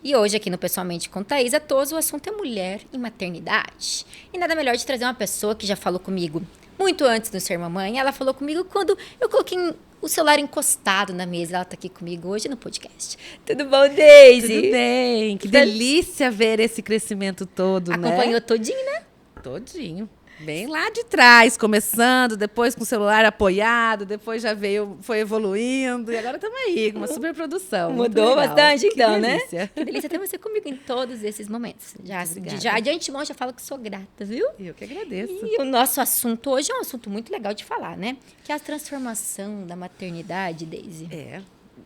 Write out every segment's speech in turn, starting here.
E hoje aqui no Pessoalmente com Thaisa Toso, o assunto é mulher e maternidade. E nada melhor de trazer uma pessoa que já falou comigo muito antes de eu ser mamãe. Ela falou comigo quando eu coloquei o celular encostado na mesa. Ela tá aqui comigo hoje no podcast. Tudo bom, Daisy? Tudo bem, que delícia ver esse crescimento todo, Acompanhou todinho, né? Todinho. Bem lá de trás, começando, depois com o celular apoiado, depois já foi evoluindo, e agora estamos aí, com uma super produção. Mudou bastante, então, que né? delícia. Que delícia ter você comigo em todos esses momentos. Obrigada. Já de antemão, já falo que sou grata, viu? Eu que agradeço. E o nosso assunto hoje é um assunto muito legal de falar, né? Que é a transformação da maternidade, Daisy.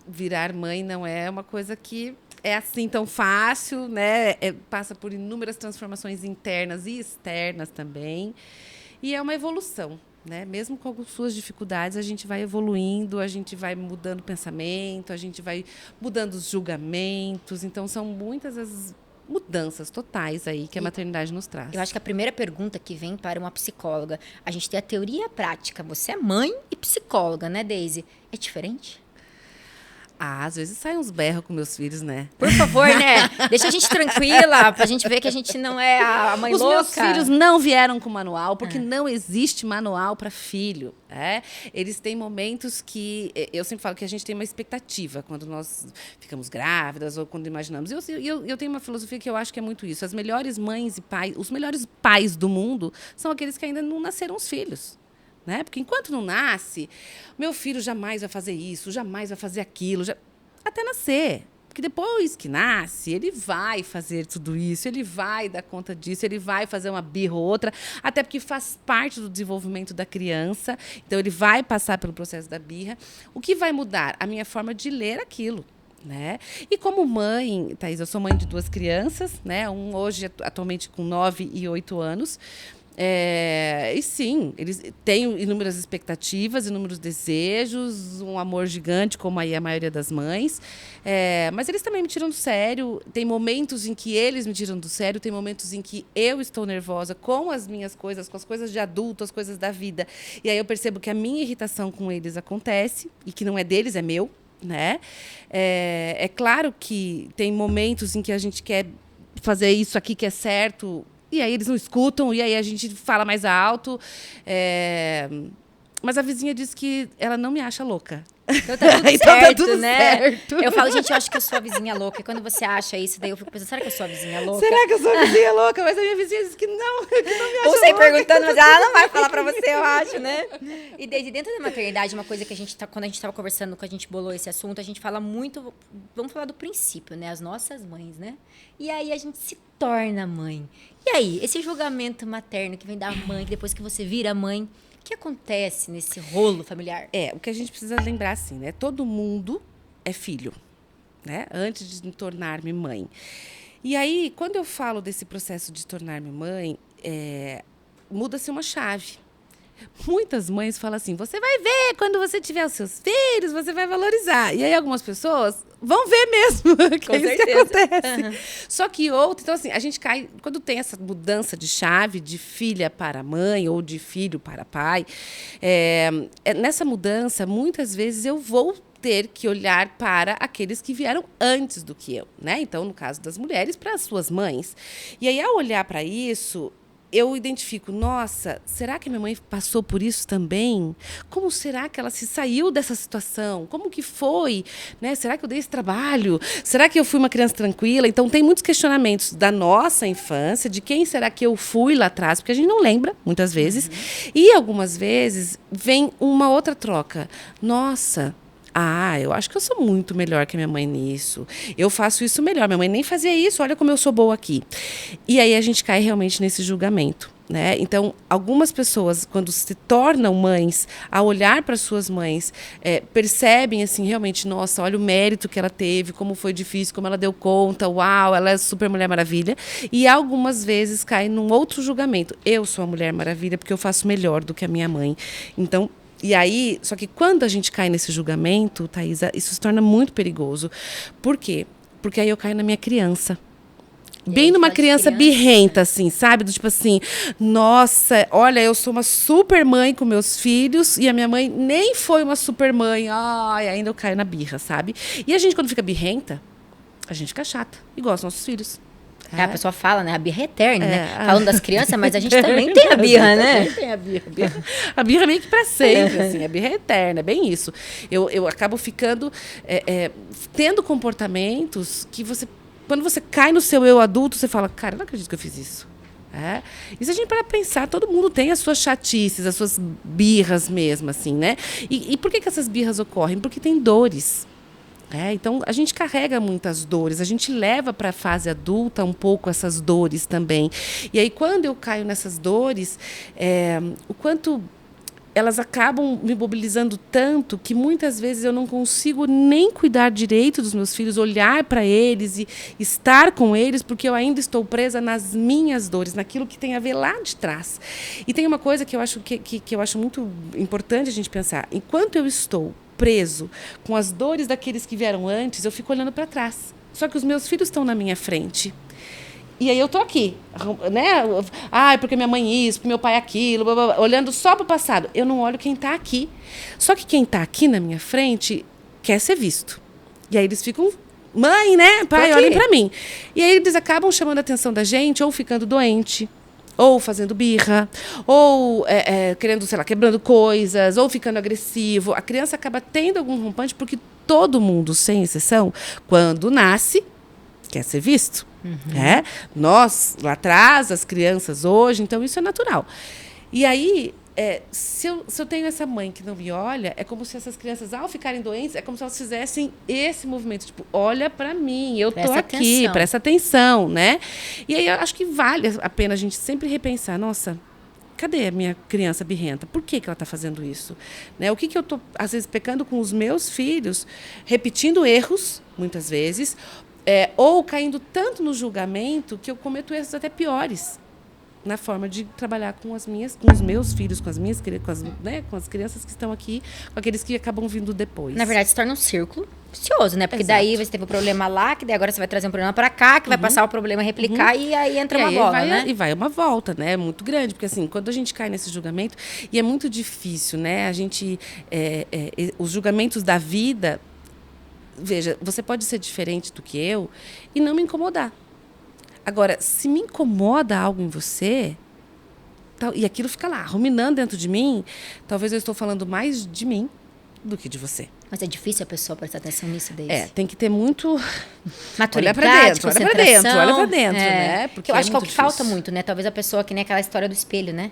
Virar mãe não é uma coisa que é assim tão fácil, né? Passa por inúmeras transformações internas e externas também. E é uma evolução, né? Mesmo com suas dificuldades, a gente vai evoluindo, a gente vai mudando o pensamento, a gente vai mudando os julgamentos. Então, são muitas as mudanças totais aí que a maternidade nos traz. Eu acho que a primeira pergunta que vem para uma psicóloga, a gente tem a teoria e a prática. Você é mãe e psicóloga, né, Daisy? É diferente? Às vezes saem uns berros com meus filhos, né? Por favor, né? Deixa a gente tranquila, pra gente ver que a gente não é a mãe louca. Os meus filhos não vieram com manual, porque não existe manual para filho. Eles têm momentos que... Eu sempre falo que a gente tem uma expectativa quando nós ficamos grávidas ou quando imaginamos. Eu tenho uma filosofia que eu acho que é muito isso. As melhores mães e pais, os melhores pais do mundo são aqueles que ainda não nasceram os filhos. Né? Porque enquanto não nasce, meu filho jamais vai fazer isso, jamais vai fazer aquilo, até nascer. Porque depois que nasce, ele vai fazer tudo isso, ele vai dar conta disso, ele vai fazer uma birra ou outra, até porque faz parte do desenvolvimento da criança, então ele vai passar pelo processo da birra. O que vai mudar? A minha forma de ler aquilo. Né? E como mãe, Thaís, eu sou mãe de 2 crianças, né? Um hoje atualmente com 9 e 8 anos. E sim, eles têm inúmeras expectativas, inúmeros desejos, um amor gigante, como aí a maioria das mães. Mas eles também me tiram do sério. Tem momentos em que eles me tiram do sério, tem momentos em que eu estou nervosa com as minhas coisas, com as coisas de adulto, as coisas da vida. E aí eu percebo que a minha irritação com eles acontece, e que não é deles, é meu. Né? É claro que tem momentos em que a gente quer fazer isso aqui que é certo, e aí eles não escutam, e aí a gente fala mais alto. Mas a vizinha disse que ela não me acha louca. Então tá tudo então certo, tá tudo né? certo. Eu falo, gente, eu acho que eu sou a vizinha louca. E quando você acha isso, daí eu fico pensando, será que eu sou a vizinha louca? Será que eu sou a vizinha louca? Mas a minha vizinha disse que não me acha Ou sei louca. perguntando, mas ela não vai falar pra você, eu acho, né? E desde dentro da maternidade, uma coisa que a gente quando a gente tava conversando, quando a gente bolou esse assunto, a gente fala muito, vamos falar do princípio, né? As nossas mães, né? E aí a gente se torna mãe. E aí, esse julgamento materno que vem da mãe, que depois que você vira mãe, o que acontece nesse rolo familiar? O que a gente precisa lembrar, assim, né? Todo mundo é filho, né? Antes de tornar-me mãe. E aí, quando eu falo desse processo de tornar-me mãe, muda-se uma chave. Muitas mães falam assim, você vai ver quando você tiver os seus filhos, você vai valorizar. E aí algumas pessoas vão ver mesmo que é isso que acontece. Uhum. Só que outras, então assim, a gente cai, quando tem essa mudança de chave de filha para mãe ou de filho para pai, nessa mudança, muitas vezes eu vou ter que olhar para aqueles que vieram antes do que eu, né? Então, no caso das mulheres, para as suas mães. E aí, ao olhar para isso, eu identifico, nossa, será que minha mãe passou por isso também? Como será que ela se saiu dessa situação? Como que foi? Né? Será que eu dei esse trabalho? Será que eu fui uma criança tranquila? Então, tem muitos questionamentos da nossa infância, de quem será que eu fui lá atrás, porque a gente não lembra, muitas vezes. Uhum. E, algumas vezes, vem uma outra troca. Nossa, eu acho que eu sou muito melhor que a minha mãe nisso. Eu faço isso melhor. Minha mãe nem fazia isso, olha como eu sou boa aqui. E aí a gente cai realmente nesse julgamento, né? Então, algumas pessoas, quando se tornam mães, ao olhar para suas mães, percebem assim, realmente, nossa, olha o mérito que ela teve, como foi difícil, como ela deu conta, uau, ela é super Mulher Maravilha. E algumas vezes cai num outro julgamento. Eu sou a Mulher Maravilha porque eu faço melhor do que a minha mãe. Então, e aí, só que quando a gente cai nesse julgamento, Thaisa, isso se torna muito perigoso. Por quê? Porque aí eu caio na minha criança. Bem numa criança birrenta, assim, sabe? Do tipo assim, nossa, olha, eu sou uma super mãe com meus filhos e a minha mãe nem foi uma super mãe. Ai, ainda eu caio na birra, sabe? E a gente, quando fica birrenta, a gente fica chata, igual os nossos filhos. A pessoa fala, né? A birra é eterna, né? É. Falando das crianças, mas a gente também tem a birra, né? Também tem a birra. A birra é meio que para sempre, assim. A birra é eterna, é bem isso. Eu acabo ficando... tendo comportamentos que você... Quando você cai no seu eu adulto, você fala, cara, eu não acredito que eu fiz isso. E se a gente para pensar, todo mundo tem as suas chatices, as suas birras mesmo, assim, né? E por que essas birras ocorrem? Porque tem dores. Então, a gente carrega muitas dores, a gente leva para a fase adulta um pouco essas dores também. E aí, quando eu caio nessas dores, o quanto elas acabam me mobilizando tanto que muitas vezes eu não consigo nem cuidar direito dos meus filhos, olhar para eles e estar com eles, porque eu ainda estou presa nas minhas dores, naquilo que tem a ver lá de trás. E tem uma coisa que eu acho, que eu acho muito importante a gente pensar. Enquanto eu estou preso com as dores daqueles que vieram antes, eu fico olhando para trás. Só que os meus filhos estão na minha frente. E aí eu tô aqui, né? Porque minha mãe isso, porque meu pai aquilo, blá, blá, blá, olhando só para o passado. Eu não olho quem está aqui. Só que quem está aqui na minha frente quer ser visto. E aí eles ficam, mãe, né? Pai, olhem para mim. E aí eles acabam chamando a atenção da gente, ou ficando doente, ou fazendo birra, ou querendo, sei lá, quebrando coisas, ou ficando agressivo. A criança acaba tendo algum rompante porque todo mundo, sem exceção, quando nasce, quer ser visto. Nós, lá atrás, as crianças hoje, então isso é natural. E aí, se eu tenho essa mãe que não me olha, é como se essas crianças, ao ficarem doentes, é como se elas fizessem esse movimento, tipo, olha para mim, eu tô aqui, presta atenção, né? E aí eu acho que vale a pena a gente sempre repensar, nossa, cadê a minha criança birrenta? Por que ela está fazendo isso? Né? O que eu estou, às vezes, pecando com os meus filhos, repetindo erros, muitas vezes, ou caindo tanto no julgamento que eu cometo erros até piores na forma de trabalhar com os meus filhos, com as crianças que estão aqui, com aqueles que acabam vindo depois. Na verdade, se torna um círculo vicioso, né? Porque daí você teve um problema lá, que daí agora você vai trazer um problema para cá, que vai passar o problema a replicar, e aí entra uma bola, né? E vai uma volta, né? Muito grande, porque assim, quando a gente cai nesse julgamento, e é muito difícil, né? A gente, os julgamentos da vida, veja, você pode ser diferente do que eu e não me incomodar. Agora, se me incomoda algo em você, e aquilo fica lá, ruminando dentro de mim, talvez eu estou falando mais de mim do que de você. Mas é difícil a pessoa prestar atenção nisso, Deise. Tem que ter muito... maturidade, olha pra dentro, né? Porque eu acho que é o que falta muito, né? Talvez a pessoa que nem aquela história do espelho, né?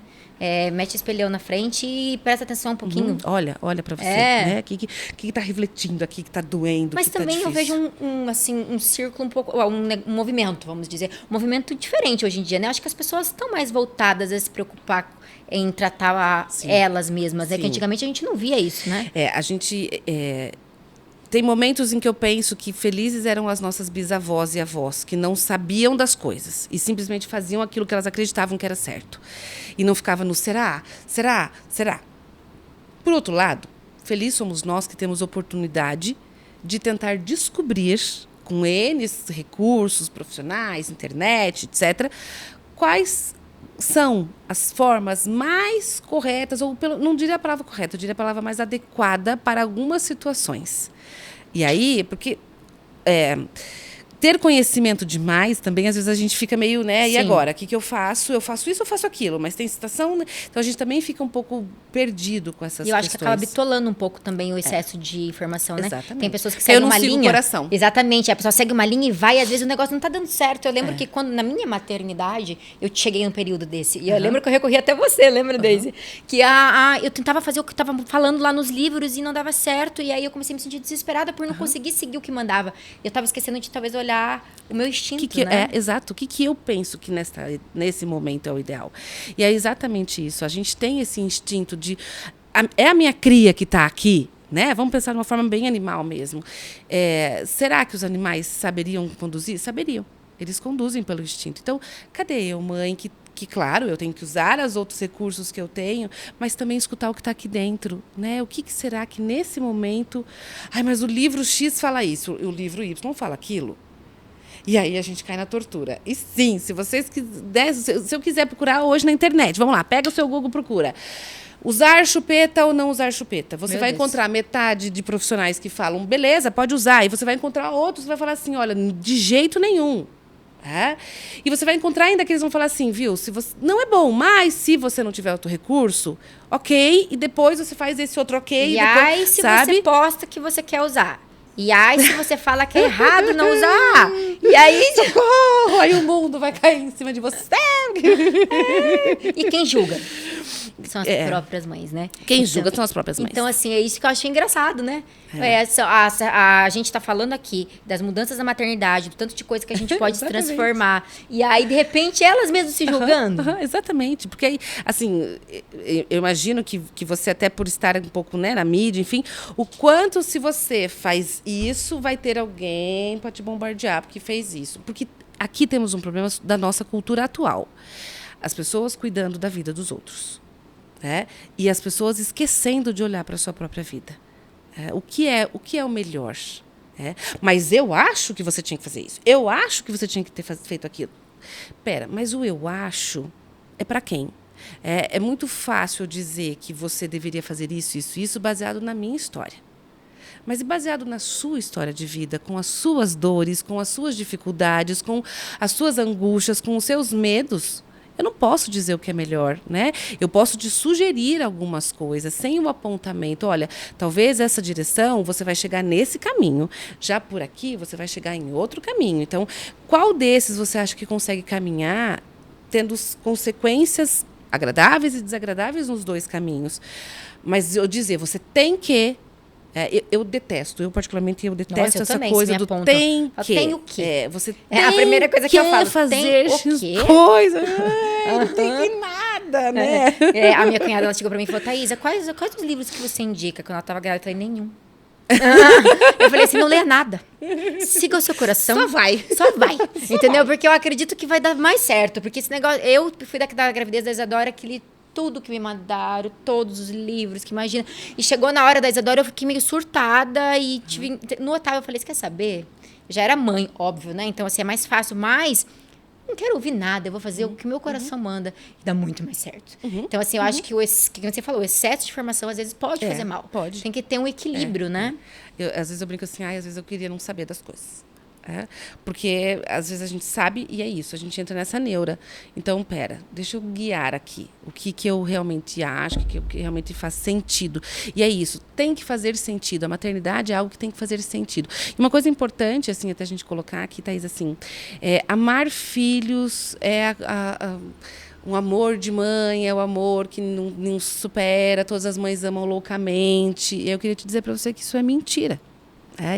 Mete o espelhão na frente e presta atenção um pouquinho. Olha pra você, né? O que tá refletindo aqui, que tá doendo, mas que tá também difícil. Eu vejo um círculo um pouco, um movimento, vamos dizer, um movimento diferente hoje em dia, né? Acho que as pessoas estão mais voltadas a se preocupar em tratar elas mesmas, né? Que antigamente a gente não via isso, né? A gente... Tem momentos em que eu penso que felizes eram as nossas bisavós e avós, que não sabiam das coisas e simplesmente faziam aquilo que elas acreditavam que era certo. E não ficavam no será, será, será. Por outro lado, felizes somos nós que temos oportunidade de tentar descobrir, com N recursos profissionais, internet, etc., quais são as formas mais corretas, ou não diria a palavra correta, eu diria a palavra mais adequada para algumas situações. E aí, porque ter conhecimento demais também, às vezes a gente fica meio, né? E agora? O que eu faço? Eu faço isso, eu faço aquilo. Mas tem situação... Né? Então, a gente também fica um pouco perdido com essas questões. E eu acho que acaba bitolando um pouco também o excesso de informação, né? Exatamente. Tem pessoas que seguem uma linha... o coração. Exatamente. A pessoa segue uma linha e vai, e às vezes o negócio não tá dando certo. Eu lembro que quando, na minha maternidade, eu cheguei num período desse. E eu lembro que eu recorri até você, lembra, Deise? Que eu tentava fazer o que eu tava falando lá nos livros e não dava certo. E aí eu comecei a me sentir desesperada por não conseguir seguir o que mandava. Eu tava esquecendo de talvez olhar o meu instinto, né? Exato. O que eu penso que nesse momento é o ideal? E é exatamente isso. A gente tem esse instinto de... É a minha cria que está aqui, né? Vamos pensar de uma forma bem animal mesmo. Será que os animais saberiam conduzir? Saberiam. Eles conduzem pelo instinto. Então, cadê eu, mãe, que claro, eu tenho que usar os outros recursos que eu tenho, mas também escutar o que está aqui dentro, né? O que será que nesse momento... mas o livro X fala isso, o livro Y fala aquilo. E aí a gente cai na tortura. E sim, se vocês quiserem, se eu quiser procurar hoje na internet, vamos lá, pega o seu Google, procura. Usar chupeta ou não usar chupeta? Você vai encontrar metade de profissionais que falam, beleza, pode usar. E você vai encontrar outros que vai falar assim, olha, de jeito nenhum. É? E você vai encontrar ainda que eles vão falar assim, viu? Se você, não é bom, mas se você não tiver outro recurso, ok, e depois você faz esse outro ok. E depois, aí, se você posta que você quer usar. E aí, se você fala que é errado não usar. E aí... Socorro! Aí o mundo vai cair em cima de você. E quem julga? São as próprias mães, né? Quem julga são as próprias mães. Então, assim, é isso que eu achei engraçado, né? A gente tá falando aqui das mudanças da maternidade, do tanto de coisa que a gente pode se transformar. E aí, de repente, elas mesmas se julgando. Exatamente. Porque aí, assim, eu imagino que você, até por estar um pouco, né, na mídia, enfim, o quanto se você faz isso, vai ter alguém para te bombardear porque fez isso. Porque aqui temos um problema da nossa cultura atual. As pessoas cuidando da vida dos outros. Né? E as pessoas esquecendo de olhar para a sua própria vida. O que é o melhor? Mas eu acho que você tinha que fazer isso. Eu acho que você tinha que ter feito aquilo. Pera, mas o eu acho é para quem? É muito fácil dizer que você deveria fazer isso baseado na minha história. Mas baseado na sua história de vida, com as suas dores, com as suas dificuldades, com as suas angústias, com os seus medos. Eu não posso dizer o que é melhor, né? Eu posso te sugerir algumas coisas sem um apontamento. Olha, talvez essa direção você vai chegar nesse caminho. Já por aqui você vai chegar em outro caminho. Então, qual desses você acha que consegue caminhar tendo consequências agradáveis e desagradáveis nos dois caminhos? Mas eu dizer, você tem que... eu detesto, eu particularmente detesto. Nossa, essa também, coisa do tem que. Tem o quê? Você tem a primeira coisa que eu falo, fazer tem coisa. Não tem nada, né? A minha cunhada, ela chegou pra mim e falou, Thaisa, quais os livros que você indica? Quando ela tava grávida, eu falei, nenhum. Eu falei assim, não lê nada. Siga o seu coração. Só vai. Entendeu? Porque eu acredito que vai dar mais certo. Porque esse negócio... Eu fui da gravidez da Isadora, que li tudo que me mandaram, todos os livros que imagina. E chegou na hora da Isadora, eu fiquei meio surtada e no Otávio eu falei, você quer saber? Eu já era mãe, óbvio, né? Então, assim, é mais fácil, mas não quero ouvir nada, eu vou fazer o que meu coração manda. E dá muito mais certo. Então, assim, eu acho que que você falou, o excesso de informação, às vezes, pode fazer mal. Pode. Tem que ter um equilíbrio, né? Às vezes eu brinco assim, às vezes eu queria não saber das coisas. Porque às vezes a gente sabe e é isso, a gente entra nessa neura. Então, deixa eu guiar aqui o que eu realmente acho, o que realmente faz sentido. E é isso, tem que fazer sentido. A maternidade é algo que tem que fazer sentido. E uma coisa importante, assim, até a gente colocar aqui, Thaís, assim, amar filhos um amor de mãe, é o amor que não supera, todas as mães amam loucamente. E eu queria te dizer para você que isso é mentira.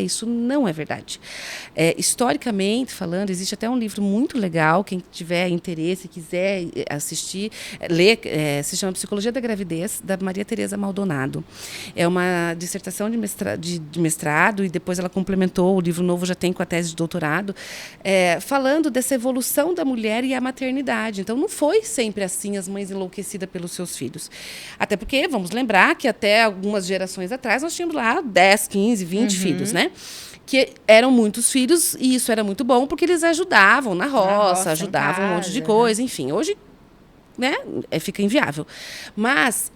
Isso não é verdade. Historicamente falando, existe até um livro muito legal, quem tiver interesse, quiser assistir, ler, se chama Psicologia da Gravidez, da Maria Tereza Maldonado. É uma dissertação de mestrado e depois ela complementou, o livro novo já tem com a tese de doutorado, falando dessa evolução da mulher e a maternidade. Então, não foi sempre assim, as mães enlouquecidas pelos seus filhos. Até porque, vamos lembrar que até algumas gerações atrás, nós tínhamos lá 10, 15, 20 filhos, né? Que eram muitos filhos e isso era muito bom porque eles ajudavam na roça ajudavam um monte de coisa, enfim. Hoje, né, fica inviável. Mas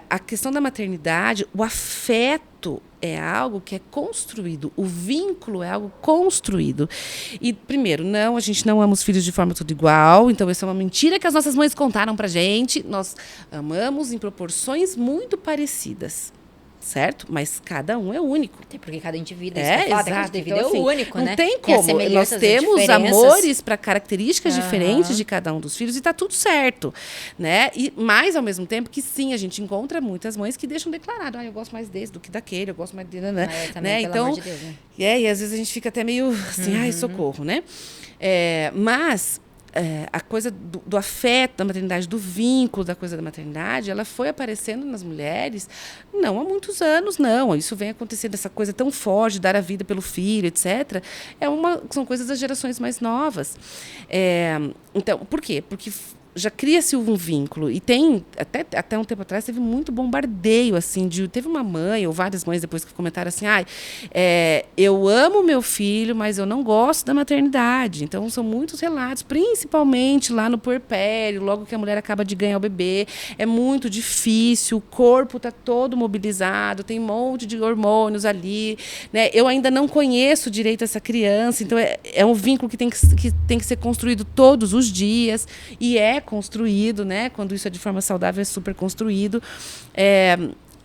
a questão da maternidade, o afeto é algo que é construído, o vínculo é algo construído. E, primeiro, a gente não ama os filhos de forma tudo igual, então isso é uma mentira que as nossas mães contaram pra gente. Nós amamos em proporções muito parecidas. Certo? Mas cada um é único. Até porque cada indivíduo, cada indivíduo é único, não né? Tem como. Nós temos amores para características diferentes de cada um dos filhos e está tudo certo, né? Mas, ao mesmo tempo, que sim, a gente encontra muitas mães que deixam declarado, eu gosto mais desse do que daquele, eu gosto mais dele, né? Também, então, amor de Deus, né? E às vezes a gente fica até meio assim, socorro, né? Mas... a coisa do afeto da maternidade, do vínculo da coisa da maternidade, ela foi aparecendo nas mulheres não há muitos anos, não. Isso vem acontecendo, essa coisa tão forte de dar a vida pelo filho, etc. São coisas das gerações mais novas. Então, por quê? Porque já cria-se um vínculo. E tem, até um tempo atrás, teve muito bombardeio, assim, teve uma mãe, ou várias mães depois que comentaram assim, eu amo meu filho, mas eu não gosto da maternidade. Então, são muitos relatos, principalmente lá no puerpério, logo que a mulher acaba de ganhar o bebê. É muito difícil, o corpo está todo mobilizado, tem um monte de hormônios ali, né? Eu ainda não conheço direito essa criança, então é um vínculo que tem que ser construído todos os dias, e é construído, né? Quando isso é de forma saudável, é super construído.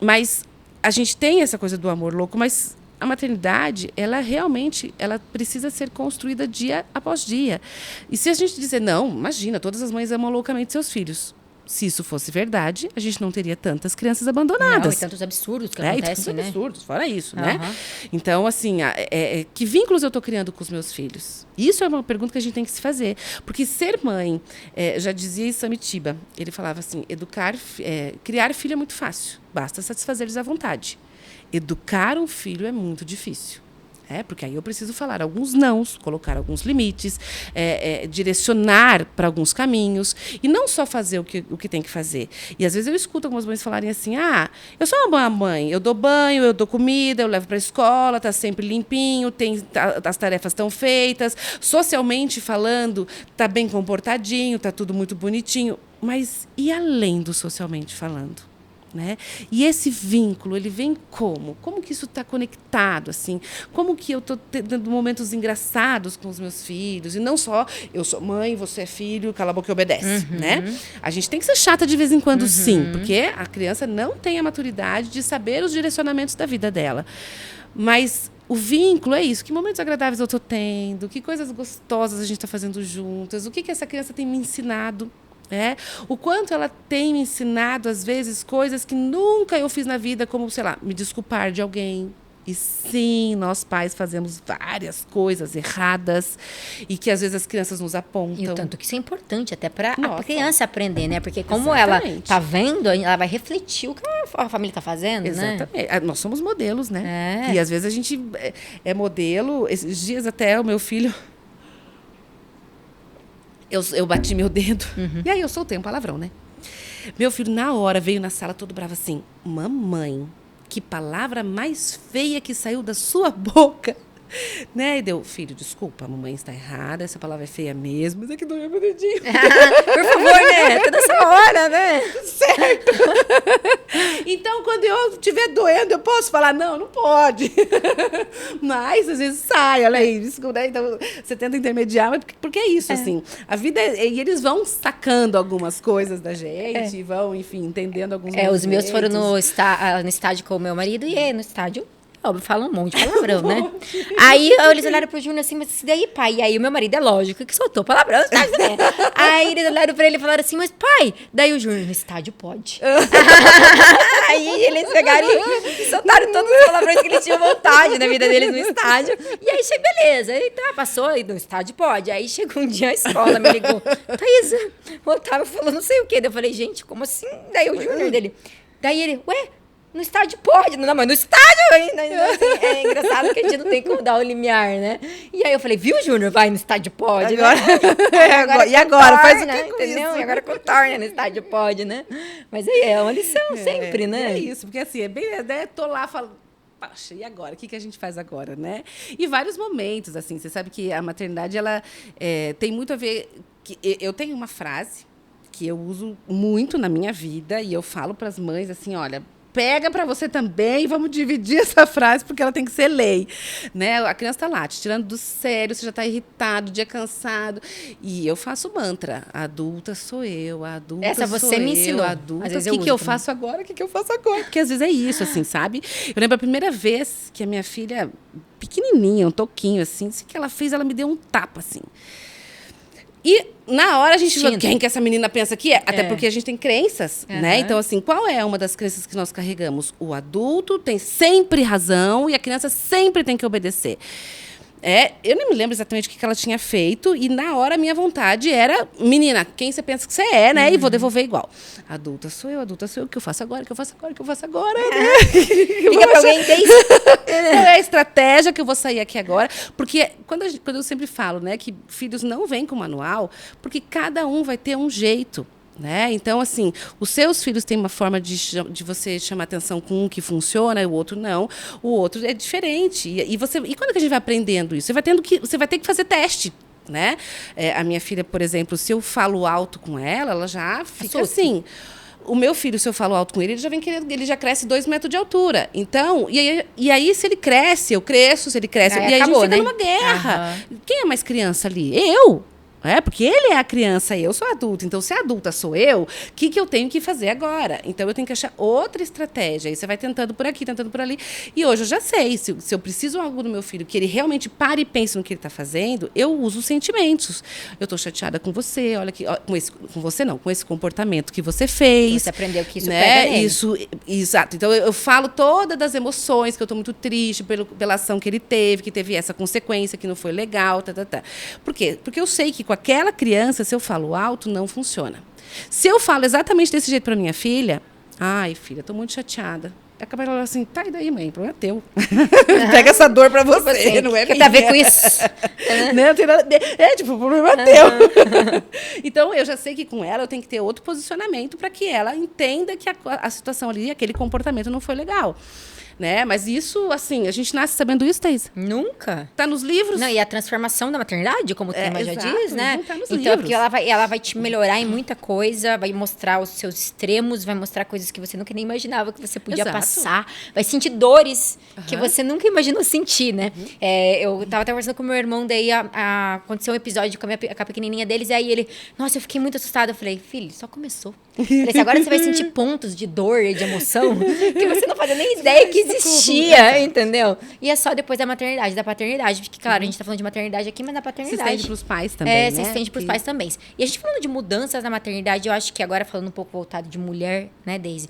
Mas a gente tem essa coisa do amor louco, mas a maternidade, ela realmente precisa ser construída dia após dia. E se a gente dizer, não, imagina, todas as mães amam loucamente seus filhos. Se isso fosse verdade, a gente não teria tantas crianças abandonadas. Não, e tantos absurdos que acontecem, né? Tantos absurdos, fora isso, né? Então, assim, que vínculos eu estou criando com os meus filhos? Isso é uma pergunta que a gente tem que se fazer. Porque ser mãe, já dizia Samitiba, ele falava assim, criar filho é muito fácil, basta satisfazer-lhes a vontade. Educar um filho é muito difícil. Porque aí eu preciso falar alguns nãos, colocar alguns limites, direcionar para alguns caminhos, e não só fazer o que tem que fazer. E às vezes eu escuto algumas mães falarem assim, eu sou uma boa mãe, eu dou banho, eu dou comida, eu levo para a escola, está sempre limpinho, as tarefas estão feitas, socialmente falando, está bem comportadinho, está tudo muito bonitinho. Mas e além do socialmente falando? Né? E esse vínculo, ele vem como? Como que isso está conectado? Assim? Como que eu estou tendo momentos engraçados com os meus filhos? E não só, eu sou mãe, você é filho, cala a boca e obedece. Né? A gente tem que ser chata de vez em quando, sim, porque a criança não tem a maturidade de saber os direcionamentos da vida dela. Mas o vínculo é isso. Que momentos agradáveis eu estou tendo? Que coisas gostosas a gente está fazendo juntas? O que essa criança tem me ensinado? O quanto ela tem me ensinado, às vezes, coisas que nunca eu fiz na vida, como, sei lá, me desculpar de alguém. E sim, nós pais fazemos várias coisas erradas e que às vezes as crianças nos apontam. E o tanto que isso é importante até para a criança aprender, né? Porque como ela tá vendo, ela vai refletir o que a família tá fazendo, né? Exatamente. Nós somos modelos, né? E às vezes a gente é modelo. Esses dias até o meu filho... Eu bati meu dedo. E aí eu soltei um palavrão, né? Meu filho, na hora, veio na sala todo bravo assim. Mamãe, que palavra mais feia que saiu da sua boca. Né? E deu, filho, desculpa, a mamãe está errada, essa palavra é feia mesmo, mas é que doeu meu dedinho. Por favor, né? Toda essa hora, né? Certo. Então, quando eu estiver doendo, eu posso falar, não pode. Mas, às vezes, sai, olha aí, desculpa, né? Então, você tenta intermediar, mas porque é isso, assim. A vida, e eles vão sacando algumas coisas da gente, vão, enfim, entendendo alguns movimentos. Os meus foram no estádio com o meu marido, e no estádio... Fala um monte de palavrão, né? Aí eles olharam pro Júnior assim, mas isso daí, pai? E aí o meu marido, é lógico, que soltou palavrão no estádio, né? Aí eles olharam pra ele e falaram assim, mas pai, daí o Júnior, no estádio pode. Aí eles pegaram e soltaram todos os palavrões que eles tinham vontade na vida deles no estádio. E aí, beleza. Aí passou, e no estádio pode. Aí chegou um dia a escola, me ligou, Thaisa, o Otávio falou não sei o quê. Daí eu falei, gente, como assim? Daí o Júnior dele. Daí ele, no estádio pode. Não, mas no estádio ainda. Assim, é engraçado que a gente não tem como dar o limiar, né? E aí eu falei, viu, Júnior? Vai no estádio pode, agora, né? E agora? Faz o que com entendeu? isso? E agora contorna no estádio pode, né? Mas aí é uma lição sempre, né? É isso, porque assim, tô lá falando, poxa, e agora? O que a gente faz agora, né? E vários momentos, assim, você sabe que a maternidade, ela tem muito a ver... Eu tenho uma frase que eu uso muito na minha vida e eu falo para as mães, assim, olha... Pega para você também e vamos dividir essa frase, porque ela tem que ser lei. Né? A criança está lá, te tirando do sério, você já está irritado, o dia cansado. E eu faço mantra. A adulta sou eu, a adulta essa sou você me ensinou. Adulta, o que eu faço agora? O que eu faço agora? Porque às vezes é isso, assim, sabe? Eu lembro a primeira vez que a minha filha, pequenininha, um toquinho, assim, que ela fez, ela me deu um tapa, assim. E na hora a gente falou, quem que essa menina pensa que é? Até porque a gente tem crenças, né? Então, assim, qual é uma das crenças que nós carregamos? O adulto tem sempre razão e a criança sempre tem que obedecer. Eu não me lembro exatamente o que ela tinha feito, e na hora a minha vontade era, menina, quem você pensa que você é, né? E vou devolver igual. Adulta sou eu, o que eu faço agora, né? Fica pra alguém desde... Qual é a estratégia que eu vou sair aqui agora? Porque quando eu sempre falo, né, que filhos não vêm com manual, porque cada um vai ter um jeito. Né? Então, assim, os seus filhos têm uma forma de você chamar atenção com um que funciona e o outro não. O outro é diferente. E quando que a gente vai aprendendo isso? Você vai ter que fazer teste. Né? A minha filha, por exemplo, se eu falo alto com ela, ela já fica assim. O meu filho, se eu falo alto com ele, ele já cresce 2 metros de altura. Então, e aí se ele cresce, eu cresço, se ele cresce. Aí e aí acabou, a gente fica né? numa guerra. Quem é mais criança ali? Eu. Porque ele é a criança e eu sou adulta. Então, se a adulta sou eu, o que eu tenho que fazer agora? Então, eu tenho que achar outra estratégia. Aí você vai tentando por aqui, tentando por ali. E hoje eu já sei. Se eu preciso algo do meu filho, que ele realmente pare e pense no que ele está fazendo, eu uso os sentimentos. Eu estou chateada com você, olha aqui, com você não, com esse comportamento que você fez. Você aprendeu que isso né? pega nele. Isso, exato. Então, eu falo todas as emoções, que eu estou muito triste pela ação que ele teve, que teve essa consequência, que não foi legal, Por quê? Porque eu sei que com aquela criança, se eu falo alto, não funciona. Se eu falo exatamente desse jeito para minha filha, ai, filha, estou muito chateada. Acaba ela assim, tá, e daí, mãe? O problema é teu. Pega essa dor pra você, não é minha. Quer ter a ver com isso? O problema é teu. Então, eu já sei que com ela eu tenho que ter outro posicionamento para que ela entenda que a situação ali, aquele comportamento não foi legal. Né? Mas isso, assim, a gente nasce sabendo isso, Thaís? Nunca. Tá nos livros? Não, e a transformação da maternidade, como o tema já exato, diz, né? tá nos então, livros. porque ela vai te melhorar em muita coisa, vai mostrar os seus extremos, vai mostrar coisas que você nunca nem imaginava que você podia passar, vai sentir dores que você nunca imaginou sentir, né? Eu tava até conversando com meu irmão, daí aconteceu um episódio com a pequenininha deles, e aí ele, nossa, eu fiquei muito assustada. Eu falei, filho, só começou. Falei assim, agora você vai sentir pontos de dor e de emoção que você não fazia nem ideia que existia, entendeu? E é só depois da maternidade, da paternidade. Porque, claro, a gente tá falando de maternidade aqui, mas na paternidade... Se estende pros pais também, né? Se estende pros pais também. E a gente falando de mudanças na maternidade, eu acho que agora falando um pouco voltado de mulher, né, Daisy?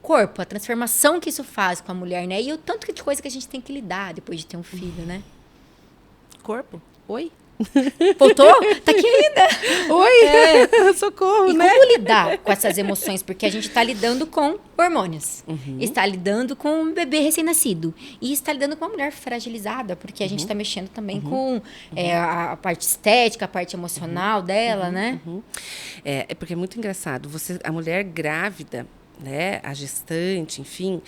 Corpo, a transformação que isso faz com a mulher, né? E o tanto de coisa que a gente tem que lidar depois de ter um filho, né? Corpo? Oi? Voltou? Tá aqui ainda. Oi? Socorro, e né? como lidar com essas emoções? Porque a gente está lidando com hormônios. Está lidando com um bebê recém-nascido. E está lidando com uma mulher fragilizada, porque a gente está mexendo também com a parte estética, a parte emocional dela, né? É porque é muito engraçado. A mulher grávida, né? A gestante, enfim...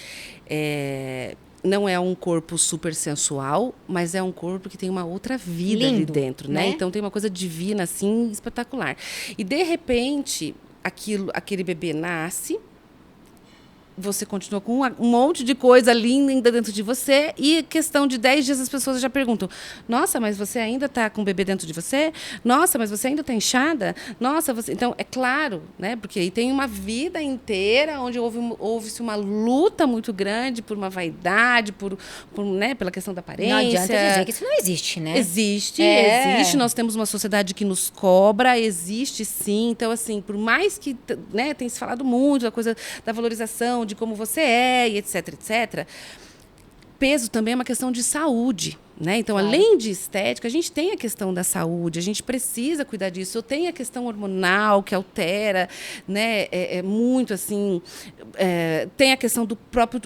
não é um corpo super sensual, mas é um corpo que tem uma outra vida ali dentro, né? Então tem uma coisa divina, assim, espetacular. E, de repente, aquele bebê nasce, você continua com um monte de coisa linda ainda dentro de você, e questão de 10 dias as pessoas já perguntam, nossa, mas você ainda está com o bebê dentro de você? Nossa, mas você ainda está inchada? Nossa, você... Então, é claro, né? Porque aí tem uma vida inteira onde houve-se uma luta muito grande por uma vaidade, né? Pela questão da aparência. Não adianta dizer que isso não existe, né? Existe. Nós temos uma sociedade que nos cobra, existe sim. Então, assim, por mais que, né, tem se falado muito da coisa da valorização, de como você é, e etc, etc. Peso também é uma questão de saúde, né? Então, além de estética, a gente tem a questão da saúde, a gente precisa cuidar disso. Eu tenho a questão hormonal que altera, né? Muito assim. Tem a questão do próprio.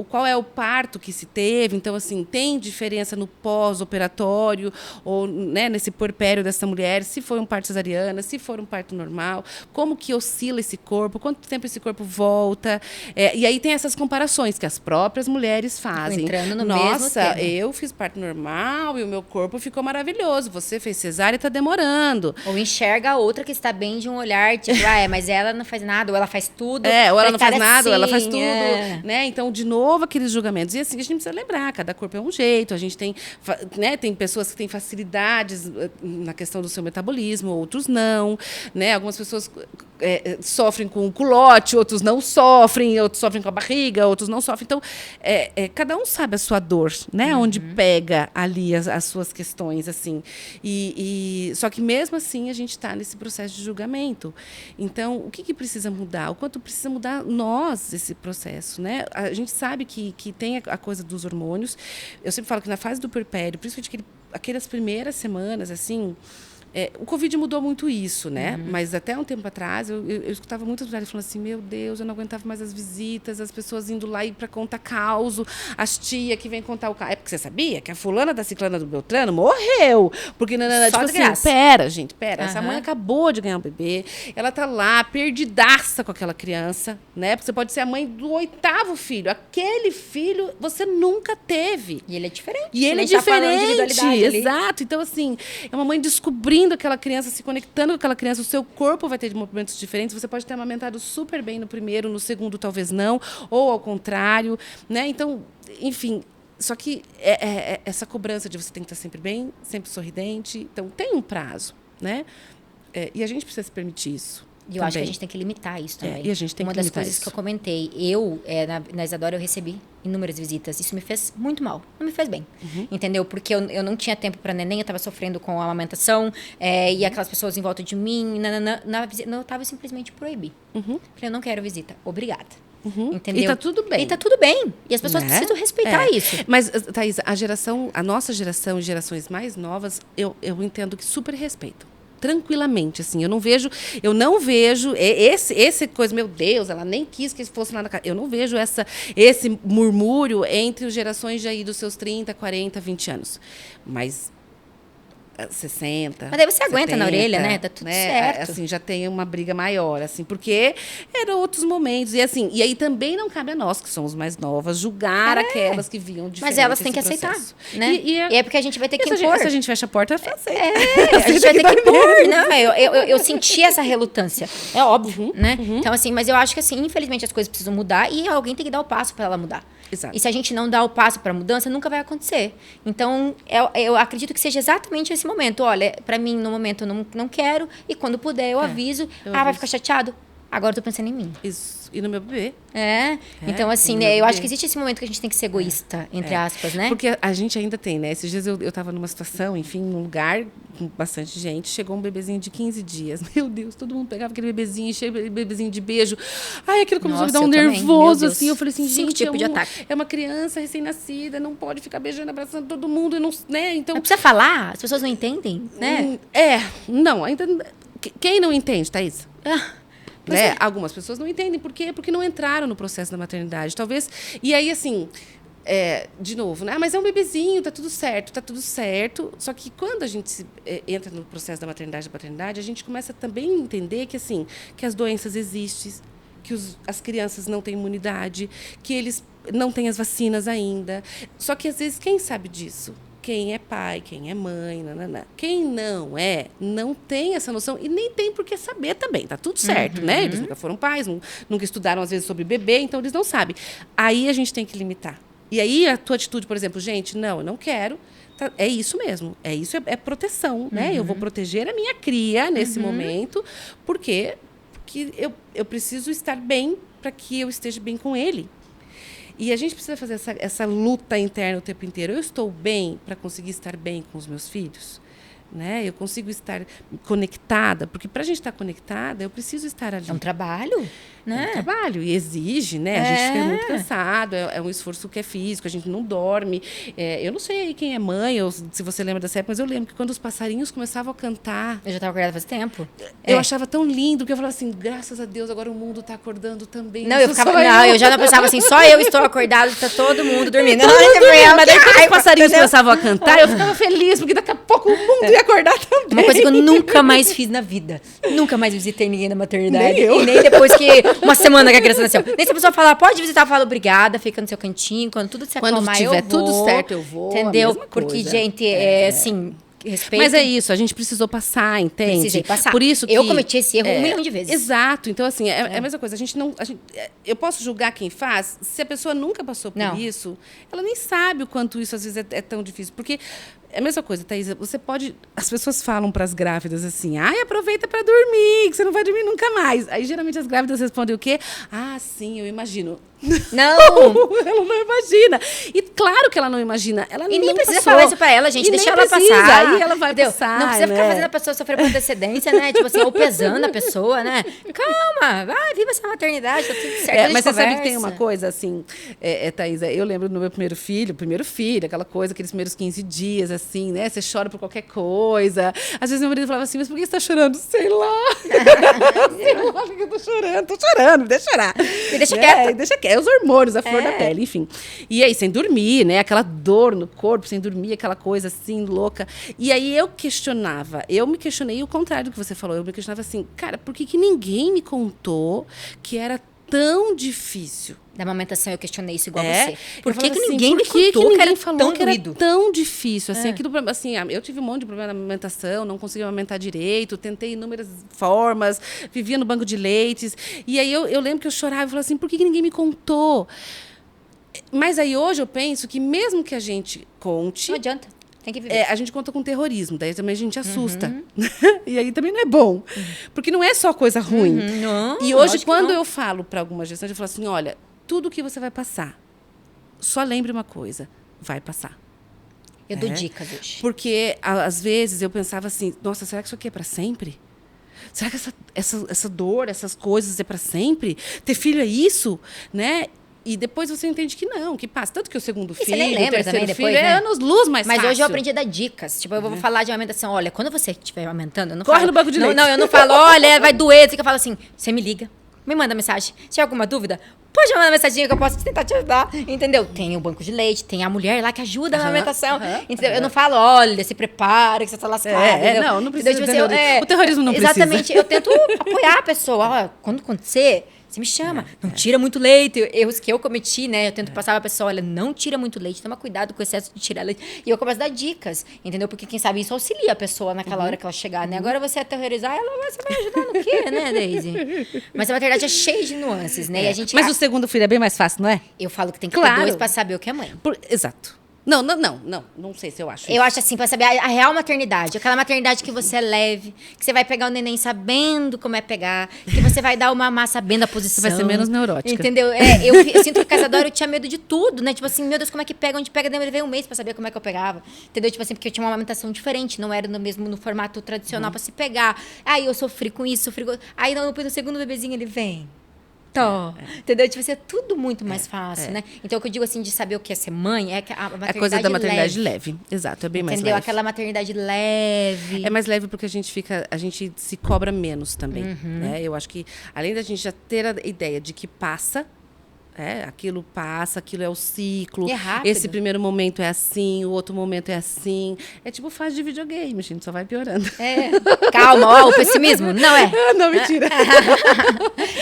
Qual é o parto que se teve? Então, assim, tem diferença no pós-operatório ou, né, nesse puerpério dessa mulher, se foi um parto cesariana, se for um parto normal, como que oscila esse corpo, quanto tempo esse corpo volta. E aí tem essas comparações que as próprias mulheres fazem. Entrando no Nossa, mesmo tema. Eu fiz parto normal e o meu corpo ficou maravilhoso. Você fez cesárea e está demorando. Ou enxerga a outra que está bem de um olhar, tipo, mas ela não faz nada, ou ela faz tudo. Ou ela não faz nada, ou ela faz assim, tudo. Né? Então, de novo, aqueles julgamentos. E assim, a gente precisa lembrar, cada corpo é um jeito. A gente tem, né, tem pessoas que têm facilidades na questão do seu metabolismo, outros não. Né? Algumas pessoas sofrem com o culote, outros não sofrem, outros sofrem com a barriga, outros não sofrem. Então, cada um sabe a sua dor, né? Onde pega ali as suas questões, assim. Só que, mesmo assim, a gente está nesse processo de julgamento. Então, o que precisa mudar? O quanto precisa mudar nós, esse processo, né? A gente sabe que tem a coisa dos hormônios. Eu sempre falo que na fase do puerpério, principalmente aquele aquelas primeiras semanas, assim... o Covid mudou muito isso, né? Mas até um tempo atrás, eu escutava muitas mulheres falando assim, meu Deus, eu não aguentava mais as visitas, as pessoas indo lá para contar causo, as tias que vêm contar o caso. É porque você sabia que a fulana da ciclana do Beltrano morreu. Porque, tipo assim, pera. Essa mãe acabou de ganhar um bebê, ela tá lá, perdidaça com aquela criança, né? Porque você pode ser a mãe do 8º filho. Aquele filho você nunca teve. E ele é diferente. E ele é diferente, exato. Então, assim, é uma mãe descobrindo aquela criança, se conectando com aquela criança, o seu corpo vai ter movimentos diferentes, você pode ter amamentado super bem no primeiro, no segundo talvez não, ou ao contrário, né? Então, enfim, só que essa cobrança de você tem que estar sempre bem, sempre sorridente, então tem um prazo, né? E a gente precisa se permitir isso. E eu acho que a gente tem que limitar isso também. E a gente tem Uma que das limitar coisas isso. que eu comentei, na Isadora, eu recebi inúmeras visitas. Isso me fez muito mal. Não me fez bem. Entendeu? Porque eu não tinha tempo para neném, eu estava sofrendo com a amamentação, e aquelas pessoas em volta de mim. Eu estava simplesmente proibir. Falei, eu não quero visita. Obrigada. Entendeu? E tá tudo bem. E tá tudo bem. E as pessoas precisam respeitar isso. Mas, Thaís, a nossa geração e gerações mais novas, eu entendo que super respeitam. Tranquilamente, assim, eu não vejo esse coisa, meu Deus, ela nem quis que fosse lá na casa. Eu não vejo esse murmúrio entre as gerações de aí dos seus 30, 40, 20 anos. Mas 60. Mas daí você 70, aguenta na orelha, né? Tá tudo certo. Assim, já tem uma briga maior, assim, porque eram outros momentos. E assim, e aí também não cabe a nós, que somos mais novas, julgar aquelas que viam diferente. Mas elas têm que aceitar, né? E é porque a gente vai ter que impor. Se a gente fecha a porta, aceita. A gente vai ter que impor, né? Eu senti essa relutância. É óbvio, né? Então, assim, mas eu acho que, assim, infelizmente as coisas precisam mudar e alguém tem que dar o passo para ela mudar. Exato. E se a gente não dá o passo para a mudança, nunca vai acontecer. Então, eu acredito que seja exatamente esse momento. Olha, para mim, no momento, eu não quero. E quando puder, eu aviso. Vai ficar chateado? Agora eu tô pensando em mim. Isso. E no meu bebê. Então, assim, né, eu acho que existe esse momento que a gente tem que ser egoísta, entre aspas, né? Porque a gente ainda tem, né? Esses dias eu tava numa situação, enfim, num lugar com bastante gente. Chegou um bebezinho de 15 dias. Meu Deus, todo mundo pegava aquele bebezinho, cheio de bebezinho de beijo. Ai, aquilo começou a me dar um nervoso, assim. Eu falei assim, gente, tipo de ataque. É uma criança recém-nascida, não pode ficar beijando, abraçando todo mundo, não, né? Então... Mas precisa falar, as pessoas não entendem, né? Não, ainda... Quem não entende, Thaís? Né? Algumas pessoas não entendem. Por quê? Porque não entraram no processo da maternidade. Talvez... E aí, assim... de novo, né? Mas é um bebezinho, tá tudo certo, tá tudo certo. Só que quando a gente entra no processo da maternidade e da paternidade, a gente começa também a entender que, assim, que as doenças existem, que as crianças não têm imunidade, que eles não têm as vacinas ainda. Só que, às vezes, quem sabe disso? Quem é pai, quem é mãe, nananã. Quem não tem essa noção e nem tem por que saber também. Tá tudo certo, né? Eles nunca foram pais, nunca estudaram, às vezes, sobre bebê, então eles não sabem. Aí a gente tem que limitar. E aí a tua atitude, por exemplo, gente, eu não quero. Tá, é isso mesmo. Isso é proteção, né? Eu vou proteger a minha cria nesse momento, porque eu preciso estar bem para que eu esteja bem com ele. E a gente precisa fazer essa luta interna o tempo inteiro. Eu estou bem para conseguir estar bem com os meus filhos? Né? Eu consigo estar conectada? Porque para a gente estar conectada, eu preciso estar ali. É um trabalho, né? É um trabalho e exige, né? A gente fica muito cansado, é um esforço que é físico, a gente não dorme. Eu não sei quem é mãe, ou se você lembra dessa época, mas eu lembro que quando os passarinhos começavam a cantar... Eu já estava acordada faz tempo. Eu achava tão lindo, que eu falava assim, graças a Deus, agora o mundo está acordando também. Não, eu já não pensava assim, só eu estou acordada, está todo mundo dormindo. Mas daí quando os passarinhos começavam a cantar, eu ficava feliz, porque daqui a pouco o mundo ia acordar também. Uma coisa que eu nunca mais fiz na vida. Nunca mais visitei ninguém na maternidade. Nem eu. E nem depois que uma semana que a criança nasceu. Nem se a pessoa falar, pode visitar, eu falo obrigada, fica no seu cantinho. Quando tudo se acalmar, eu vou. Quando tiver tudo certo, eu vou. Entendeu? Porque, gente, assim... Respeito. Mas é isso, a gente precisou passar, entende? Precisei passar. Por isso que eu cometi esse erro 1 milhão de vezes. Exato. Então, assim, é a mesma coisa. Eu posso julgar quem faz, se a pessoa nunca passou por isso, ela nem sabe o quanto isso, às vezes, é tão difícil. Porque é a mesma coisa, Thaís, você pode... As pessoas falam para as grávidas assim, aproveita para dormir, que você não vai dormir nunca mais. Aí, geralmente, as grávidas respondem o quê? Sim, eu imagino. Não! Ela não imagina. E claro que ela não imagina. Ela e nem não precisa passou. falar isso pra ela, gente. E deixa nem ela precisa, passar. Aí ela vai passar, não precisa ficar né? fazendo a pessoa sofrer por antecedência, né? Tipo assim, ou pesando a pessoa, né? Calma, vai, viva essa maternidade, tá tudo certo. Mas você sabe que tem uma coisa, assim, Thaís, eu lembro do meu primeiro filho, aquela coisa, aqueles primeiros 15 dias, assim, né? Você chora por qualquer coisa. Às vezes meu marido falava assim, mas por que você tá chorando? Sei lá. Sei lá porque eu tô chorando. Tô chorando, deixa eu chorar. Me deixa quieta. Deixa quieto. Os hormônios, a flor da pele, enfim. E aí, sem dormir, né? Aquela dor no corpo, sem dormir, aquela coisa assim, louca. E aí eu me questionei o contrário do que você falou. Eu me questionava assim, cara, por que ninguém me contou que era tão difícil? Da amamentação eu questionei isso igual você. Por que assim, ninguém me contou que era falou tão que era doído? tão difícil? Assim, assim, eu tive um monte de problema na amamentação, não conseguia amamentar direito, tentei inúmeras formas, vivia no banco de leites. E aí eu lembro que eu chorava e falava assim, por que ninguém me contou? Mas aí hoje eu penso que mesmo que a gente conte... Não adianta. Tem que viver. a gente conta com terrorismo, daí também a gente assusta. E aí também não é bom. Porque não é só coisa ruim. Não, e hoje, lógico que quando não. eu falo para alguma gestante, eu falo assim, olha, tudo que você vai passar, só lembre uma coisa, vai passar. Eu dou dicas hoje. Porque, às vezes, eu pensava assim, nossa, será que isso aqui é para sempre? Será que essa dor, essas coisas é para sempre? Ter filho é isso? Né? E depois você entende que não, que passa. Tanto que o segundo filho, você nem lembra o terceiro também filho depois, né? é anos-luz mais Mas fácil. hoje eu aprendi a dar dicas. Tipo, eu vou falar de amamentação. Olha, quando você estiver amamentando, eu não Corre falo... no banco de leite. Não, eu não falo, olha, vai doer. Eu falo assim, você me liga, me manda mensagem. Se tiver alguma dúvida, pode mandar mensagem que eu posso tentar te ajudar. Entendeu? Tem o banco de leite, tem a mulher lá que ajuda na amamentação. Entendeu? Eu não falo, olha, se prepara que você tá lascado. Não precisa tipo, de terrorismo. O terrorismo não exatamente, eu tento apoiar a pessoa. Ó, quando acontecer... Você me chama, não tira muito leite. Erros que eu cometi, né? Eu tento passar pra pessoa, olha, não tira muito leite, toma cuidado com o excesso de tirar leite. E eu começo a dar dicas, entendeu? Porque quem sabe isso auxilia a pessoa naquela hora que ela chegar, né? Agora você aterrorizar ela, você vai ajudar no quê, né, Daisy? Mas a maternidade é cheia de nuances, né? E a gente, Mas o segundo filho é bem mais fácil, não é? eu falo que tem que Claro. ter dois pra saber o que é mãe. Exato. Não sei se eu acho Eu isso. acho assim, pra saber a real maternidade. Aquela maternidade que você é leve, que você vai pegar o neném sabendo como é pegar, que você vai dar o mamar sabendo a posição. Você vai ser menos neurótica. Entendeu? Eu sinto que casadora eu tinha medo de tudo, né? Tipo assim, meu Deus, como é que pega? Onde pega? Eu levei um mês pra saber como é que eu pegava. Entendeu? Tipo assim, porque eu tinha uma amamentação diferente, não era no formato tradicional pra se pegar. Aí eu sofri com isso, sofri com... Aí no segundo bebezinho ele vem. Entendeu? Tipo assim, é tudo muito mais fácil, né? Então, o que eu digo assim, de saber o que é ser mãe, é que a maternidade É coisa da maternidade leve. Exato, é bem mais entendeu? leve. Aquela maternidade leve. É mais leve porque a gente se cobra menos também, né? Eu acho que, além da gente já ter a ideia de que passa, aquilo passa, aquilo é o ciclo. E é rápido. Esse primeiro momento é assim, o outro momento é assim. É tipo fase de videogame, a gente só vai piorando. Calma, ó, o pessimismo. Não é. Não, mentira.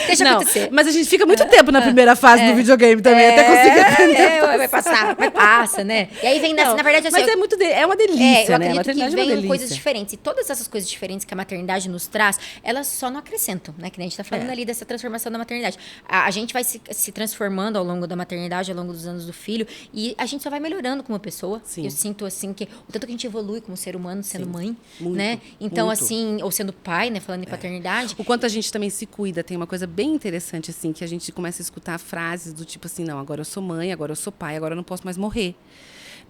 Deixa acontecer. Mas a gente fica muito tempo na primeira fase do videogame também, até conseguir aprender. Vai passar, mas passa, né? E aí vem, na verdade, assim... Mas é uma delícia, eu né? A acredito maternidade que é uma vem delícia. coisas diferentes. E todas essas coisas diferentes que a maternidade nos traz, elas só não acrescentam, né? Que nem a gente tá falando ali dessa transformação da maternidade. A gente vai se transformando ao longo da maternidade, ao longo dos anos do filho, e a gente só vai melhorando como pessoa. Sim. Eu sinto, assim, que o tanto que a gente evolui como ser humano, sendo mãe, Muito, né? Então, muito. assim, ou sendo pai, né? Falando em paternidade. O quanto a gente também se cuida. Tem uma coisa bem interessante, assim, que a gente começa a escutar frases do tipo assim, não, agora eu sou mãe, agora eu sou pai, agora eu não posso mais morrer.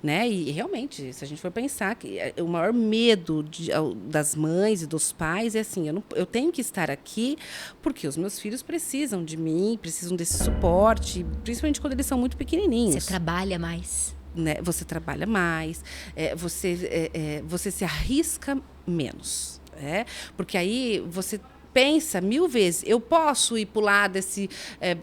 Né? E realmente, se a gente for pensar que o maior medo das mães e dos pais é assim, eu tenho que estar aqui porque os meus filhos precisam de mim, precisam desse suporte, principalmente quando eles são muito pequenininhos. Você trabalha mais. Né? Você trabalha mais, você se arrisca menos. Porque aí você pensa 1000 vezes, eu posso ir pular desse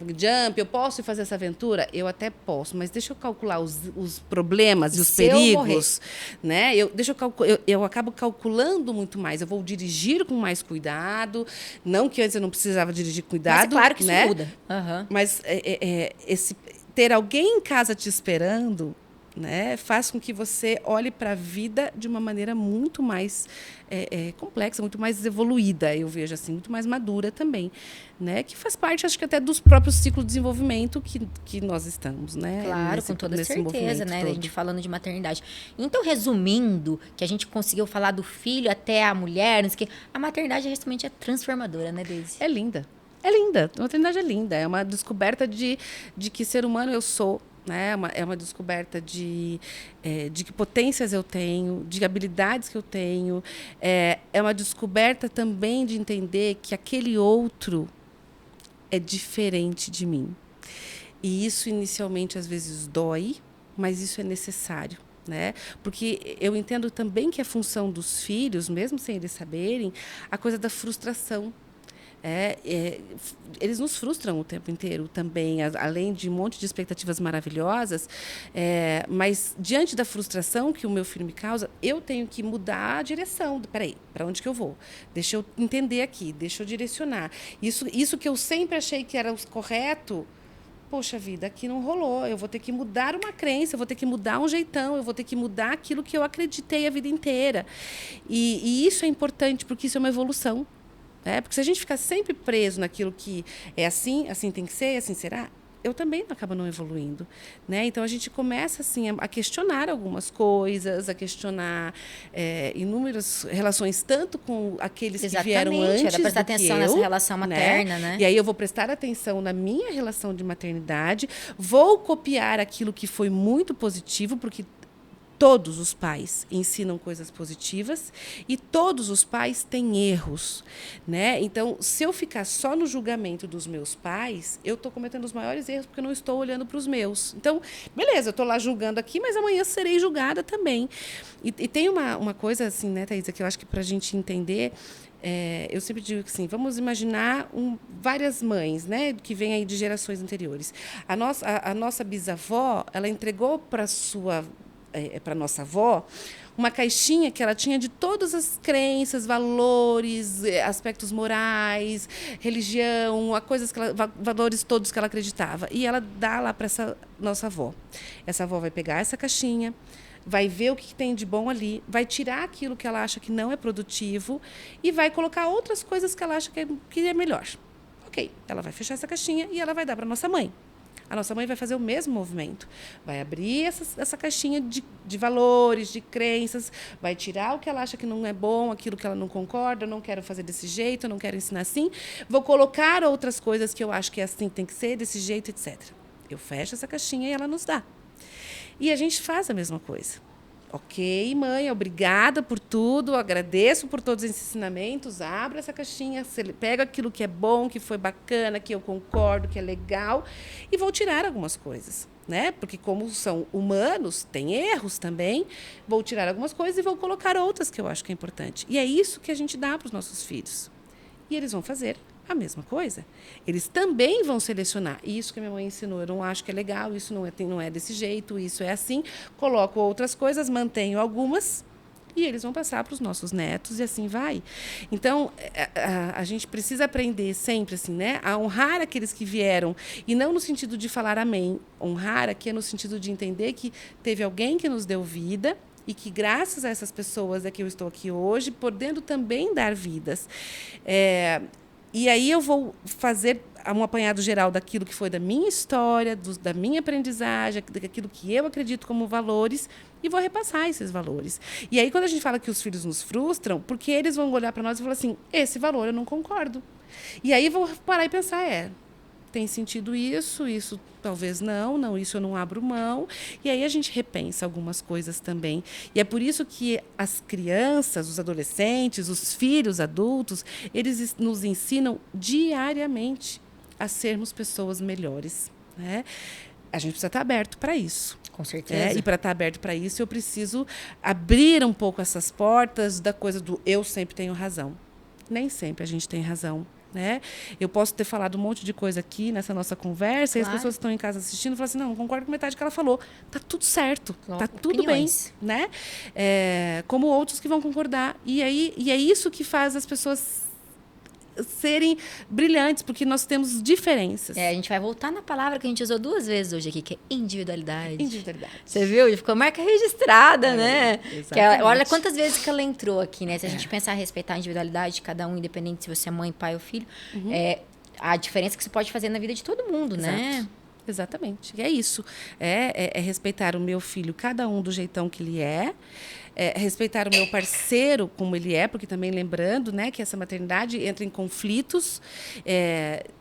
jump, eu posso ir fazer essa aventura? Eu até posso, mas deixa eu calcular os problemas e os perigos. Né? Eu acabo calculando muito mais, eu vou dirigir com mais cuidado, não que antes eu não precisava dirigir com cuidado. Mas é claro que isso né? muda. Mas ter alguém em casa te esperando, né, faz com que você olhe para a vida de uma maneira muito mais complexa, muito mais evoluída, eu vejo assim, muito mais madura também, né, que faz parte, acho que até dos próprios ciclos de desenvolvimento que nós estamos, né? Claro, com toda certeza, né? A gente falando de maternidade. Então, resumindo, que a gente conseguiu falar do filho até a mulher, não sei o quê, a maternidade realmente é transformadora, né, Daisy? É linda. É linda. A maternidade é linda. É uma descoberta de que ser humano eu sou. Né? É uma descoberta de que potências eu tenho, de habilidades que eu tenho. É uma descoberta também de entender que aquele outro é diferente de mim. E isso, inicialmente, às vezes dói, mas isso é necessário. né? Porque eu entendo também que a função dos filhos, mesmo sem eles saberem, a coisa da frustração. Eles nos frustram o tempo inteiro também, além de um monte de expectativas maravilhosas. Mas, diante da frustração que o meu filho me causa, eu tenho que mudar a direção. Peraí, para onde que eu vou? Deixa eu entender aqui, deixa eu direcionar. Isso que eu sempre achei que era o correto, poxa vida, aqui não rolou. Eu vou ter que mudar uma crença, eu vou ter que mudar um jeitão, eu vou ter que mudar aquilo que eu acreditei a vida inteira. E isso é importante, porque isso é uma evolução. Porque se a gente ficar sempre preso naquilo que é assim, assim tem que ser, assim será, eu também acabo não evoluindo, né? Então a gente começa assim a questionar algumas coisas, a questionar inúmeras relações, tanto com aqueles que vieram antes era prestar atenção nessa relação materna, né? E aí eu vou prestar atenção na minha relação de maternidade, vou copiar aquilo que foi muito positivo, porque todos os pais ensinam coisas positivas e todos os pais têm erros, né? Então, se eu ficar só no julgamento dos meus pais, eu estou cometendo os maiores erros porque eu não estou olhando para os meus. Então, beleza, eu estou lá julgando aqui, mas amanhã serei julgada também. E tem uma coisa assim, né, Thaisa, que eu acho que para a gente entender, eu sempre digo que assim, vamos imaginar várias mães, né, que vêm aí de gerações anteriores. A nossa bisavó, ela entregou para nossa avó, uma caixinha que ela tinha de todas as crenças, valores, aspectos morais, religião, valores todos que ela acreditava. E ela dá lá para essa nossa avó. Essa avó vai pegar essa caixinha, vai ver o que tem de bom ali, vai tirar aquilo que ela acha que não é produtivo e vai colocar outras coisas que ela acha que é melhor. Ok, ela vai fechar essa caixinha e ela vai dar para nossa mãe. A nossa mãe vai fazer o mesmo movimento. Vai abrir essa caixinha de valores, de crenças, vai tirar o que ela acha que não é bom, aquilo que ela não concorda, eu não quero fazer desse jeito, eu não quero ensinar assim. Vou colocar outras coisas que eu acho que é assim que tem que ser, desse jeito, etc. Eu fecho essa caixinha e ela nos dá. E a gente faz a mesma coisa. Ok, mãe, obrigada por tudo, agradeço por todos os ensinamentos, abra essa caixinha, pega aquilo que é bom, que foi bacana, que eu concordo, que é legal, e vou tirar algumas coisas, né? Porque como são humanos, tem erros também, vou tirar algumas coisas e vou colocar outras que eu acho que é importante. E é isso que a gente dá para os nossos filhos. E eles vão fazer a mesma coisa. Eles também vão selecionar. Isso que a minha mãe ensinou, eu não acho que é legal, isso não é desse jeito, isso é assim. Coloco outras coisas, mantenho algumas e eles vão passar para os nossos netos e assim vai. Então, a gente precisa aprender sempre assim, né, a honrar aqueles que vieram e não no sentido de falar amém. Honrar aqui é no sentido de entender que teve alguém que nos deu vida e que, graças a essas pessoas é que eu estou aqui hoje, podendo também dar vidas. E aí eu vou fazer um apanhado geral daquilo que foi da minha história, da minha aprendizagem, daquilo que eu acredito como valores, e vou repassar esses valores. E aí, quando a gente fala que os filhos nos frustram, porque eles vão olhar para nós e falar assim, esse valor eu não concordo. E aí vou parar e pensar, tem sentido isso talvez não, isso eu não abro mão. E aí a gente repensa algumas coisas também. E é por isso que as crianças, os adolescentes, os filhos adultos, eles nos ensinam diariamente a sermos pessoas melhores, né? A gente precisa estar aberto para isso. Com certeza. E para estar aberto para isso, eu preciso abrir um pouco essas portas da coisa do eu sempre tenho razão. Nem sempre a gente tem razão. Né? Eu posso ter falado um monte de coisa aqui nessa nossa conversa, claro. E as pessoas que estão em casa assistindo falam assim, não concordo com metade que ela falou. Tá tudo certo, tá tudo opiniões. Bem. Né? Como outros que vão concordar. E é isso que faz as pessoas serem brilhantes, porque nós temos diferenças. A gente vai voltar na palavra que a gente usou 2 vezes hoje aqui, que é individualidade. Individualidade. Você viu? Ficou marca registrada, né? Olha quantas vezes que ela entrou aqui, né? Se a gente pensar a respeitar a individualidade de cada um, independente se você é mãe, pai ou filho, a diferença que você pode fazer na vida de todo mundo, né? Exatamente. E é isso. É respeitar o meu filho, cada um do jeitão que ele é. Respeitar o meu parceiro como ele é, porque também lembrando, né, que essa maternidade entra em conflitos.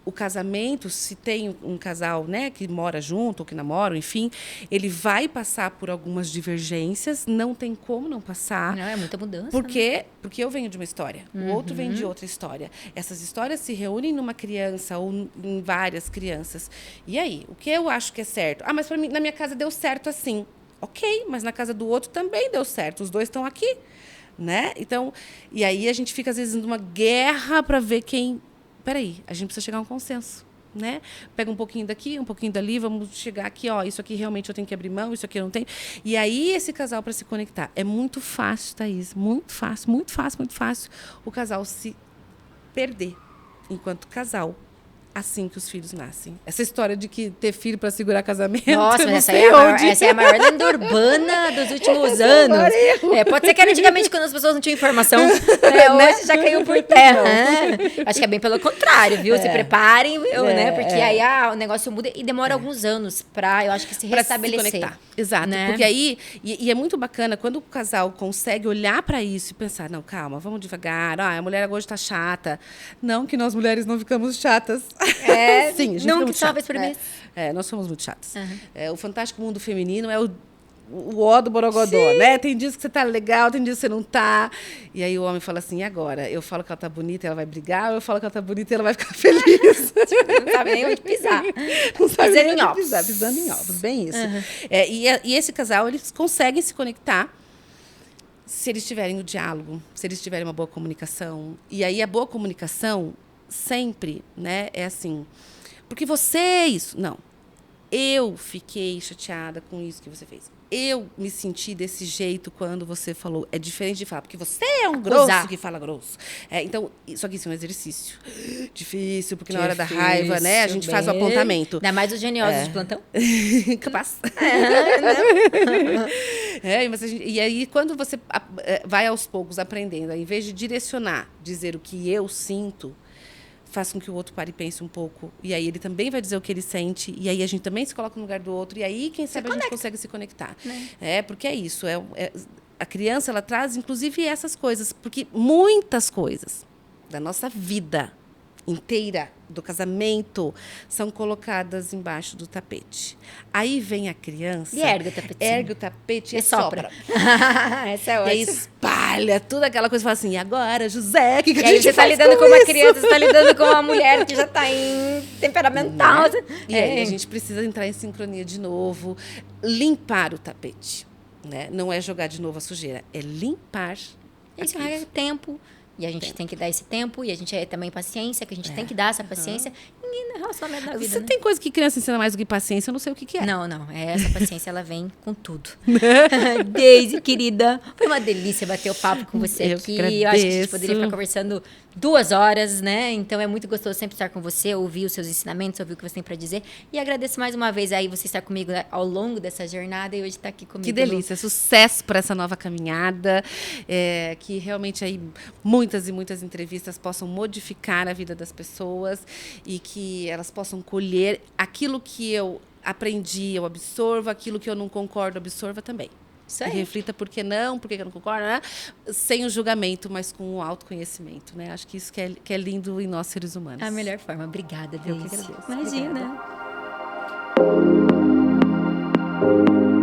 O casamento, se tem um casal, né, que mora junto ou que namora, enfim, ele vai passar por algumas divergências, não tem como não passar. Não, é muita mudança. Porque eu venho de uma história, o outro vem de outra história. Essas histórias se reúnem numa criança ou em várias crianças. E aí, o que eu acho que é certo? Mas para mim, na minha casa deu certo assim. Ok, mas na casa do outro também deu certo. Os dois estão aqui, né? Então, e aí a gente fica, às vezes, numa guerra para ver quem... Peraí, a gente precisa chegar a um consenso, né? Pega um pouquinho daqui, um pouquinho dali, vamos chegar aqui, ó, isso aqui realmente eu tenho que abrir mão, isso aqui eu não tenho. E aí esse casal para se conectar. É muito fácil, Thaís, muito fácil, muito fácil, muito fácil o casal se perder enquanto casal. Assim que os filhos nascem. Essa história de que ter filho para segurar casamento. Nossa, mas essa é a maior lenda urbana dos últimos anos. Pode ser que era antigamente quando as pessoas não tinham informação. Hoje já caiu por terra. Acho que é bem pelo contrário, viu? Se preparem, né? Porque aí o negócio muda e demora alguns anos para, eu acho que se restabelecer. Se conectar. Exato. Né? Porque aí, e é muito bacana quando o casal consegue olhar para isso e pensar, não, calma, vamos devagar. A mulher hoje tá chata. Não que nós mulheres não ficamos chatas. Sim, a gente não fica que muito só uma vez por mês. Nós somos muito chatas. O fantástico mundo feminino é o ó do borogodó, né? Tem dias que você tá legal, tem dias que você não tá. E aí o homem fala assim, e agora? Eu falo que ela tá bonita e ela vai brigar, ou eu falo que ela tá bonita e ela vai ficar feliz? Não sabe nem onde pisar. Não sabe pisando nem em onde ovos. pisar, pisando em ovos, bem isso. E esse casal, eles conseguem se conectar se eles tiverem o diálogo, se eles tiverem uma boa comunicação. E aí a boa comunicação sempre, né, é assim, porque você é isso. Não. Eu fiquei chateada com isso que você fez. Eu me senti desse jeito quando você falou. É diferente de falar, porque você é um grosso que fala grosso. Então, só que isso é um exercício difícil, porque na hora da raiva, né, a gente faz o apontamento. Ainda mais os geniosos de plantão. Capaz. Mas e aí, quando você vai aos poucos aprendendo, ao invés de direcionar, dizer o que eu sinto, faz com que o outro pare e pense um pouco. E aí ele também vai dizer o que ele sente. E aí a gente também se coloca no lugar do outro. E aí, quem sabe, a gente consegue se conectar. Porque é isso. A criança, ela traz, inclusive, essas coisas. Porque muitas coisas da nossa vida inteira, do casamento, são colocadas embaixo do tapete. Aí vem a criança... E ergue o tapete e sopra. Essa é ótima. E aí espalha toda aquela coisa e fala assim, e agora, José, o que a gente aí você faz tá lidando com isso? uma criança, você tá lidando com uma mulher que já tá em temperamental. E aí a gente precisa entrar em sincronia de novo, limpar o tapete. Né? Não é jogar de novo a sujeira, é limpar. Isso é tempo. E a gente tem que dar esse tempo, e a gente é também paciência, que a gente tem que dar essa paciência. Ninguém no relacionamento da vida, Você tem coisa que criança ensina mais do que paciência, eu não sei o que é. Não. Essa paciência, ela vem com tudo. Daisy, querida, foi uma delícia bater o papo com você aqui. Eu acho que a gente poderia ficar conversando 2 horas, né? Então, é muito gostoso sempre estar com você, ouvir os seus ensinamentos, ouvir o que você tem para dizer. E agradeço mais uma vez aí você estar comigo ao longo dessa jornada e hoje estar aqui comigo. Que delícia, sucesso para essa nova caminhada, que realmente aí muitas e muitas entrevistas possam modificar a vida das pessoas e que elas possam colher aquilo que eu aprendi, eu absorvo, aquilo que eu não concordo, absorva também. Isso aí. E reflita por que não, por que eu não concordo, né? Sem o julgamento, mas com o autoconhecimento, né? Acho que isso que é lindo em nós, seres humanos. A melhor forma. Obrigada, Deus. Eu que agradeço. Imagina. Obrigada.